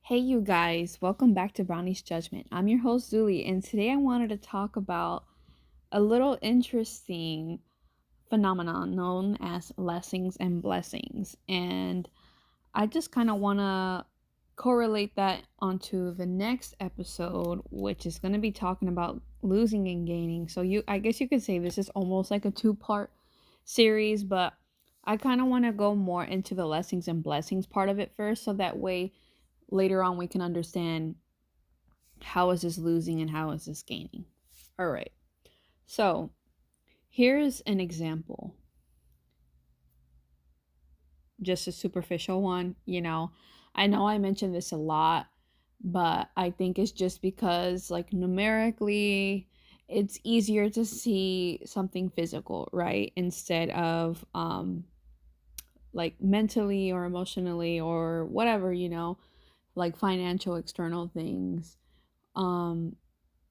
Hey, you guys, welcome back to Brownie's Judgment. I'm your host, Zuli, and today I wanted to talk about a little interesting phenomenon known as lessons and blessings. And I just kind of want to correlate that onto the next episode, which is going to be talking about losing and gaining. I guess you could say this is almost like a two-part series, but I kind of want to go more into the lessons and blessings part of it first, so that way later on we can understand how is this losing and how is this gaining. All right. So, here's an example. Just a superficial one, I know I mentioned this a lot, but I think it's just because like numerically it's easier to see something physical, right? Instead of like mentally or emotionally or whatever, like financial external things. um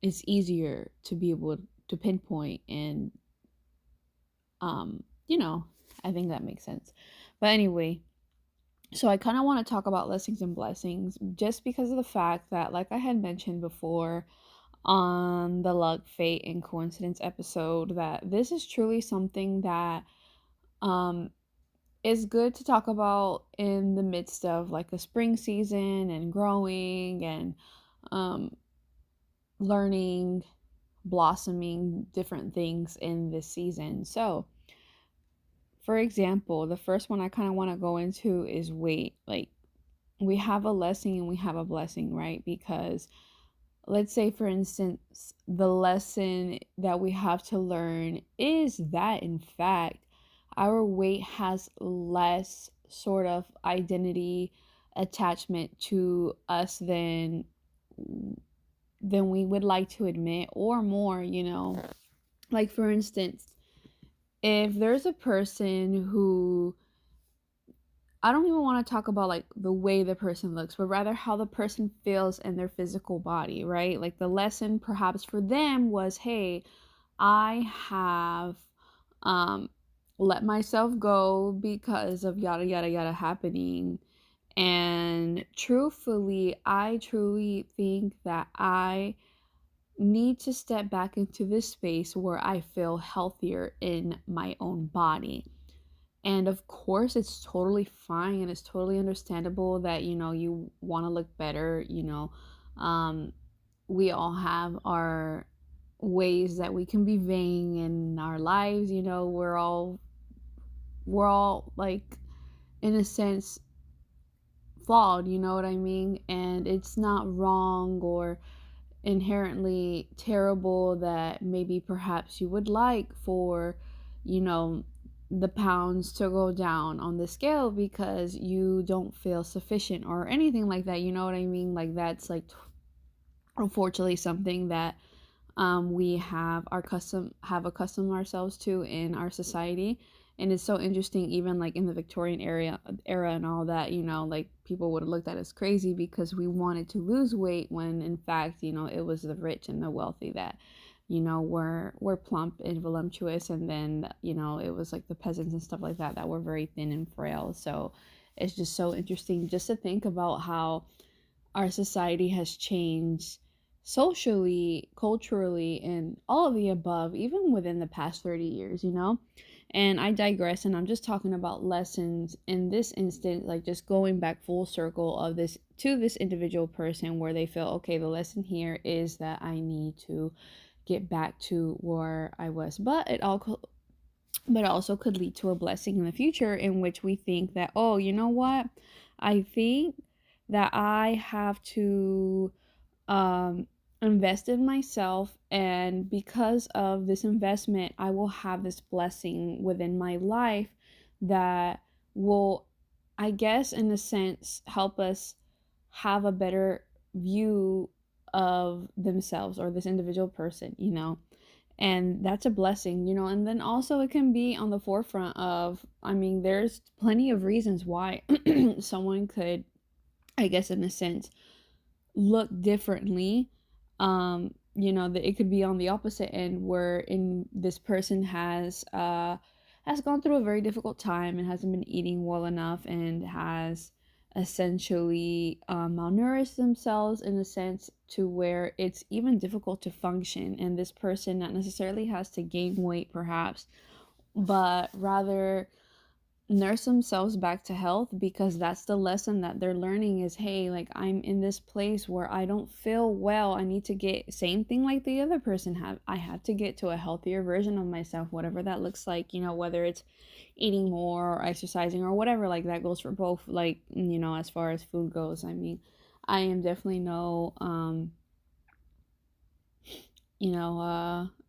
it's easier to be able to pinpoint and um you know I think that makes sense. But anyway, so I kind of want to talk about lessons and blessings just because of the fact that, like I had mentioned before on the luck, fate, and coincidence episode, that this is truly something that um is good to talk about in the midst of like a spring season and growing and um learning, blossoming different things in this season. So, for example, the first one I kind of want to go into is weight. Like, we have a lesson and we have a blessing, right? Because let's say, for instance, the lesson that we have to learn is that, in fact, our weight has less sort of identity attachment to us than we would like to admit, or more, like, for instance, if there's a person who, I don't even want to talk about like the way the person looks, but rather how the person feels in their physical body, right? Like the lesson perhaps for them was, hey, I have um let myself go because of yada yada yada happening. And truthfully, I truly think that I need to step back into this space where I feel healthier in my own body. And of course, it's totally fine and it's totally understandable that, you want to look better. Um, we all have our ways that we can be vain in our lives. We're all like, in a sense, flawed, you know what I mean? And it's not wrong or inherently terrible that maybe perhaps you would like for, you know, the pounds to go down on the scale because you don't feel sufficient or anything like that. You know what I mean? Like, that's like unfortunately something that we have accustomed ourselves to in our society. And it's so interesting, even like in the Victorian era and all that, like people would have looked at us crazy because we wanted to lose weight, when in fact, it was the rich and the wealthy that, were plump and voluptuous. And then, it was like the peasants and stuff like that were very thin and frail. So it's just so interesting just to think about how our society has changed socially, culturally, and all of the above, even within the past 30 years, And I digress, and I'm just talking about lessons in this instance, like just going back full circle of this to this individual person where they feel, okay, the lesson here is that I need to get back to where I was. But also could lead to a blessing in the future, in which we think that, oh, you know what? I think that I have to um, invest in myself, and because of this investment, I will have this blessing within my life that will, I guess, in a sense, help us have a better view of themselves or this individual person, and that's a blessing, and then also it can be on the forefront of, I mean, there's plenty of reasons why someone could, I guess, in a sense, look differently. That it could be on the opposite end, where in this person has gone through a very difficult time and hasn't been eating well enough, and has essentially malnourish themselves in a sense to where it's even difficult to function. And this person not necessarily has to gain weight, perhaps, but rather nurse themselves back to health, because that's the lesson that they're learning is, hey, like, I'm in this place where I don't feel well. I need to get, same thing like the other person had, I had to get to a healthier version of myself, whatever that looks like, whether it's eating more or exercising or whatever. Like, that goes for both, like, as far as food goes. I mean, I am definitely no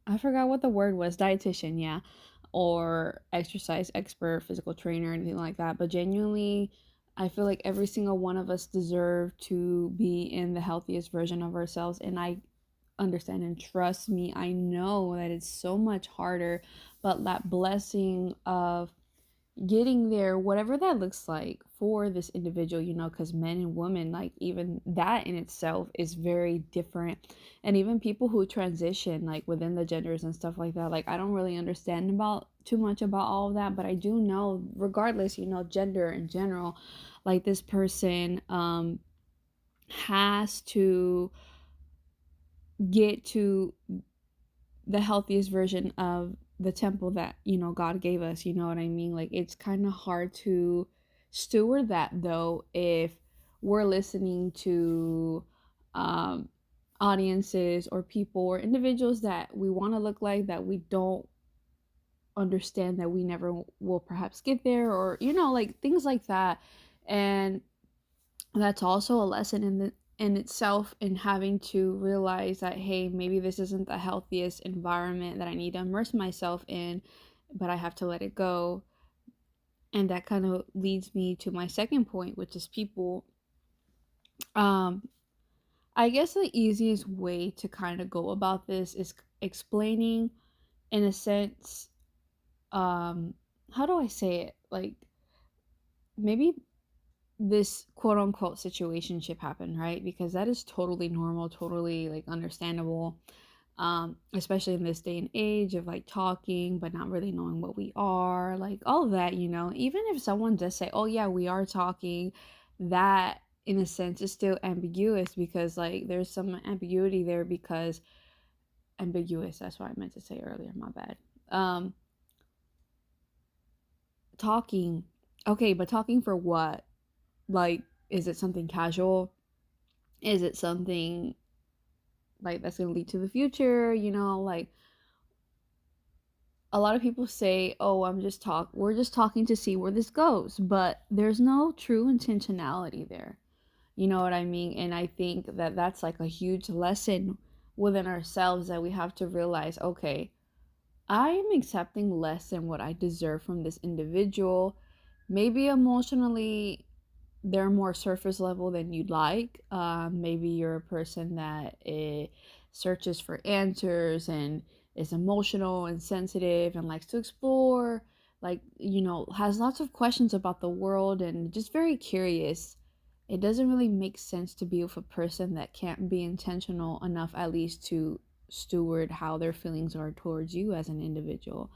I forgot what the word was, dietitian, yeah, or exercise expert, physical trainer, anything like that. But genuinely, I feel like every single one of us deserve to be in the healthiest version of ourselves. And I understand and trust me, I know that it's so much harder, but that blessing of getting there, whatever that looks like for this individual, because men and women, like, even that in itself is very different. And even people who transition, like, within the genders and stuff like that, like, I don't really understand about too much about all of that, but I do know, regardless, gender in general, like, this person has to get to the healthiest version of the temple that God gave us. You know what I mean? Like, it's kind of hard to steward that, though, if we're listening to um audiences or people or individuals that we want to look like, that we don't understand, that we never will perhaps get there, or like, things like that. And that's also a lesson in itself, in having to realize that, hey, maybe this isn't the healthiest environment that I need to immerse myself in, but I have to let it go. And that kind of leads me to my second point, which is people. um I guess the easiest way to kind of go about this is explaining, in a sense, um how do I say it, like, maybe this quote unquote situationship happened, right? Because that is totally normal, totally, like, understandable, especially in this day and age of, like, talking but not really knowing what we are, like, all of that. Even if someone does say, oh yeah, we are talking, that in a sense is still ambiguous, because, like, there's some ambiguity there, because ambiguous, that's what I meant to say earlier, my bad. Talking, okay, but talking for what? Like, is it something casual? Is it something, like, that's going to lead to the future? Like, a lot of people say, oh, we're just talking to see where this goes, but there's no true intentionality there. You know what I mean? And I think that that's, like, a huge lesson within ourselves, that we have to realize, okay, I am accepting less than what I deserve from this individual. Maybe emotionally, they're more surface level than you'd like. Maybe you're a person that searches for answers and is emotional and sensitive and likes to explore, like, has lots of questions about the world and just very curious. It doesn't really make sense to be with a person that can't be intentional enough, at least, to steward how their feelings are towards you as an individual.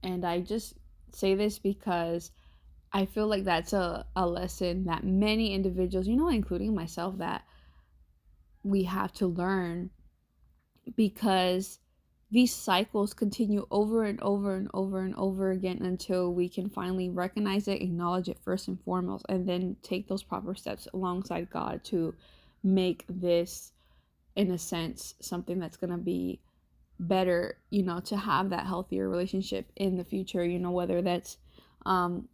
And I just say this because I feel like that's a lesson that many individuals, including myself, that we have to learn, because these cycles continue over and over and over and over again, until we can finally recognize it, acknowledge it first and foremost, and then take those proper steps alongside God to make this, in a sense, something that's going to be better, to have that healthier relationship in the future, whether that's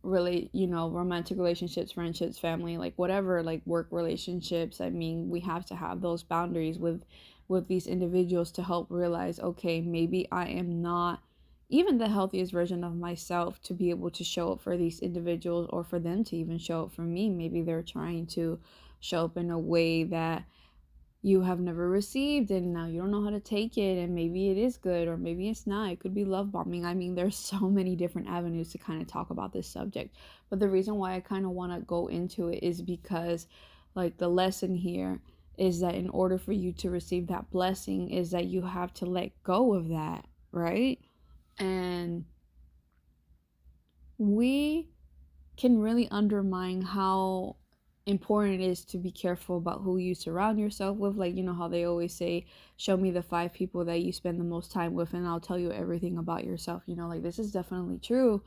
really, romantic relationships, friendships, family, like, whatever, like, work relationships. I mean, we have to have those boundaries with these individuals to help realize, okay, maybe I am not even the healthiest version of myself to be able to show up for these individuals, or for them to even show up for me. Maybe they're trying to show up in a way that you have never received, and now you don't know how to take it, and maybe it is good or maybe it's not. It could be love bombing. I mean, there's so many different avenues to kind of talk about this subject, but the reason why I kind of want to go into it is because, like, the lesson here is that in order for you to receive that blessing, is that you have to let go of that, right? And we can really undermine how important it is to be careful about who you surround yourself with. Like, you know how they always say, show me the 5 people that you spend the most time with and I'll tell you everything about yourself. You know, like, this is definitely true.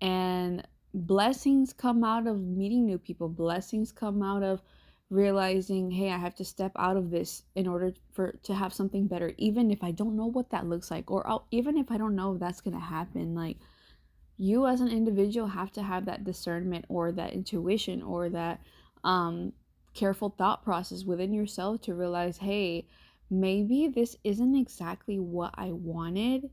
And blessings come out of meeting new people. Blessings come out of realizing, hey, I have to step out of this in order for to have something better, even if I don't know what that looks like, or even if I don't know if that's gonna happen. Like, you as an individual have to have that discernment or that intuition or that um careful thought process within yourself to realize, hey, maybe this isn't exactly what I wanted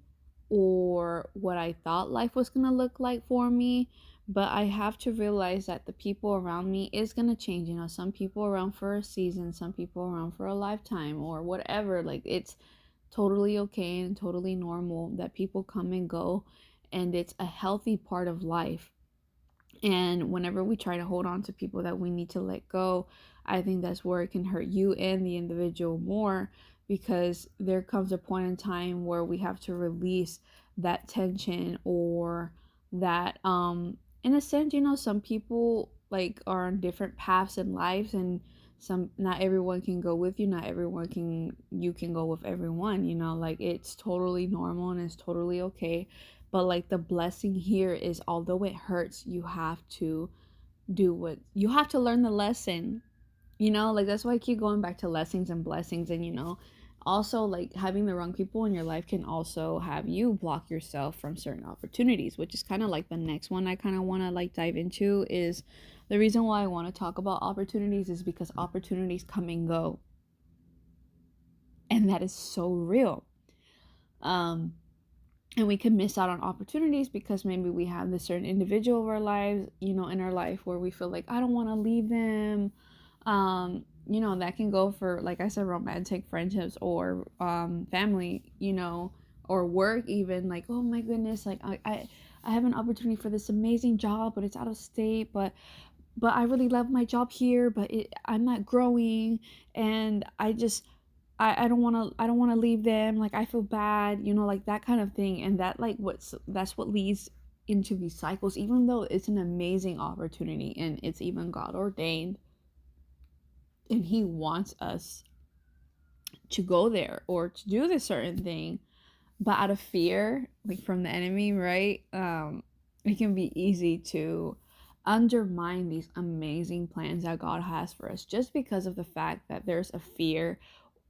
or what I thought life was going to look like for me, but I have to realize that the people around me is going to change. You know, some people around for a season, some people around for a lifetime or whatever. Like, it's totally okay and totally normal that people come and go, and it's a healthy part of life. And whenever we try to hold on to people that we need to let go, I think that's where it can hurt you and the individual more, because there comes a point in time where we have to release that tension or that in a sense, you know, some people like are on different paths in lives, and some not everyone can go with you, not everyone can you can go with everyone, you know, like, it's totally normal and it's totally okay. But like, the blessing here is, although it hurts, you have to do what you have to learn the lesson. You know, like, that's why I keep going back to lessons and blessings. And, you know, also, like, having the wrong people in your life can also have you block yourself from certain opportunities, which is kind of like the next one I kind of want to like dive into. Is the reason why I want to talk about opportunities is because opportunities come and go, and that is so real. um and we can miss out on opportunities because maybe we have this certain individual of our lives, you know, in our life where we feel like, I don't want to leave them. You know, that can go for, like I said, romantic friendships or family, you know, or work even. Like, oh my goodness, like, I have an opportunity for this amazing job, but it's out of state, but I really love my job here, but I'm not growing, and I don't want to leave them, like, I feel bad, you know, like, that kind of thing. And that, like, that's what leads into these cycles, even though it's an amazing opportunity and it's even God ordained, and he wants us to go there or to do this certain thing, but out of fear, like, from the enemy, right? It can be easy to undermine these amazing plans that God has for us, just because of the fact that there's a fear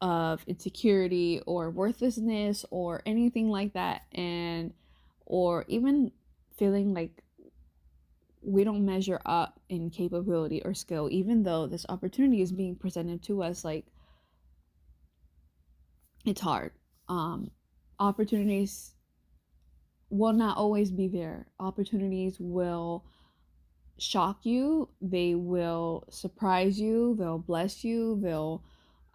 of insecurity or worthlessness or anything like that, and or even feeling like we don't measure up in capability or skill, even though this opportunity is being presented to us. Like, it's hard. Opportunities will not always be there. Opportunities will shock you, they will surprise you, they'll bless you, they'll,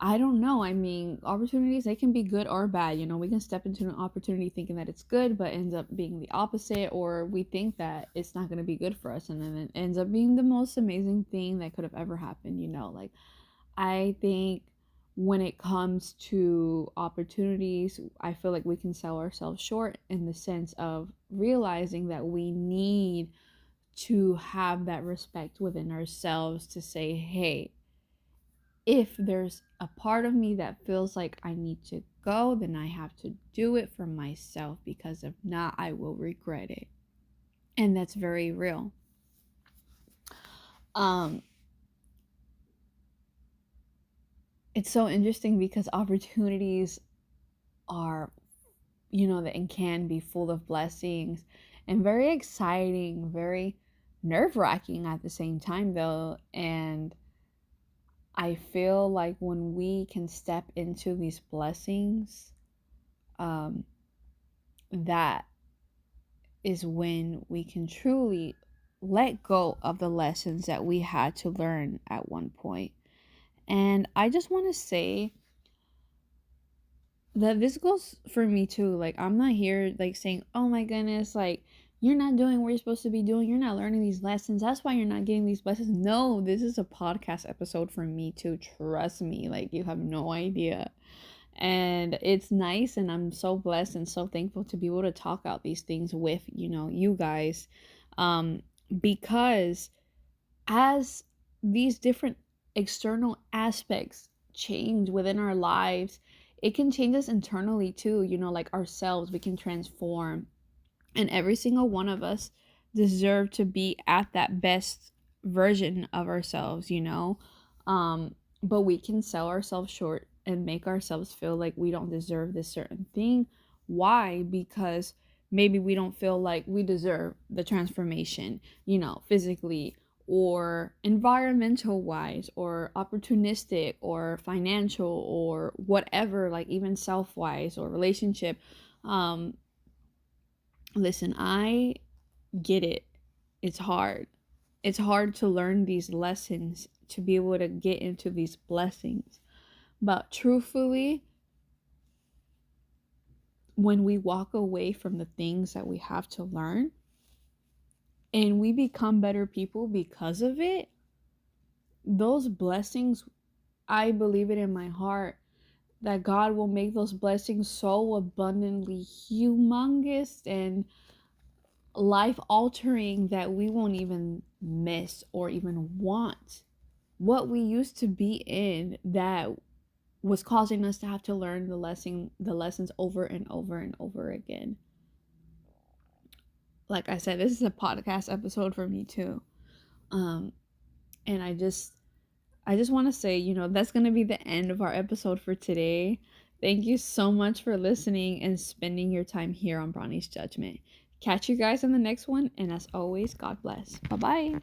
I don't know. I mean, opportunities, they can be good or bad. You know, we can step into an opportunity thinking that it's good, but ends up being the opposite, or we think that it's not going to be good for us, and then it ends up being the most amazing thing that could have ever happened, you know. Like, I think when it comes to opportunities, I feel like we can sell ourselves short in the sense of realizing that we need to have that respect within ourselves to say, hey, if there's a part of me that feels like I need to go, then I have to do it for myself, because if not, I will regret it. And that's very real. It's so interesting because opportunities are, you know, that and can be full of blessings and very exciting, very nerve-wracking at the same time, though. And I feel like when we can step into these blessings, um, that is when we can truly let go of the lessons that we had to learn at one point. And I just want to say that this goes for me too. Like, I'm not here like saying, oh my goodness, like, you're not doing what you're supposed to be doing, you're not learning these lessons, that's why you're not getting these lessons. No, this is a podcast episode for me too, trust me, like, you have no idea. And it's nice, and I'm so blessed and so thankful to be able to talk out these things with, you know, you guys, because as these different external aspects change within our lives, it can change us internally too, like ourselves, we can transform. And every single one of us deserve to be at that best version of ourselves. But we can sell ourselves short and make ourselves feel like we don't deserve this certain thing. Why? Because maybe we don't feel like we deserve the transformation, physically or environmental wise or opportunistic or financial or whatever, like even self wise or relationship. Listen, I get it. It's hard. It's hard to learn these lessons, to be able to get into these blessings. But truthfully, when we walk away from the things that we have to learn and we become better people because of it, those blessings, I believe it in my heart that God will make those blessings so abundantly humongous and life altering that we won't even miss or even want what we used to be in, that was causing us to have to learn the lessons over and over and over again. Like I said, this is a podcast episode for me too. And I just want to say, that's going to be the end of our episode for today. Thank you so much for listening and spending your time here on Bronny's Judgment. Catch you guys in the next one, and as always, God bless. Bye bye.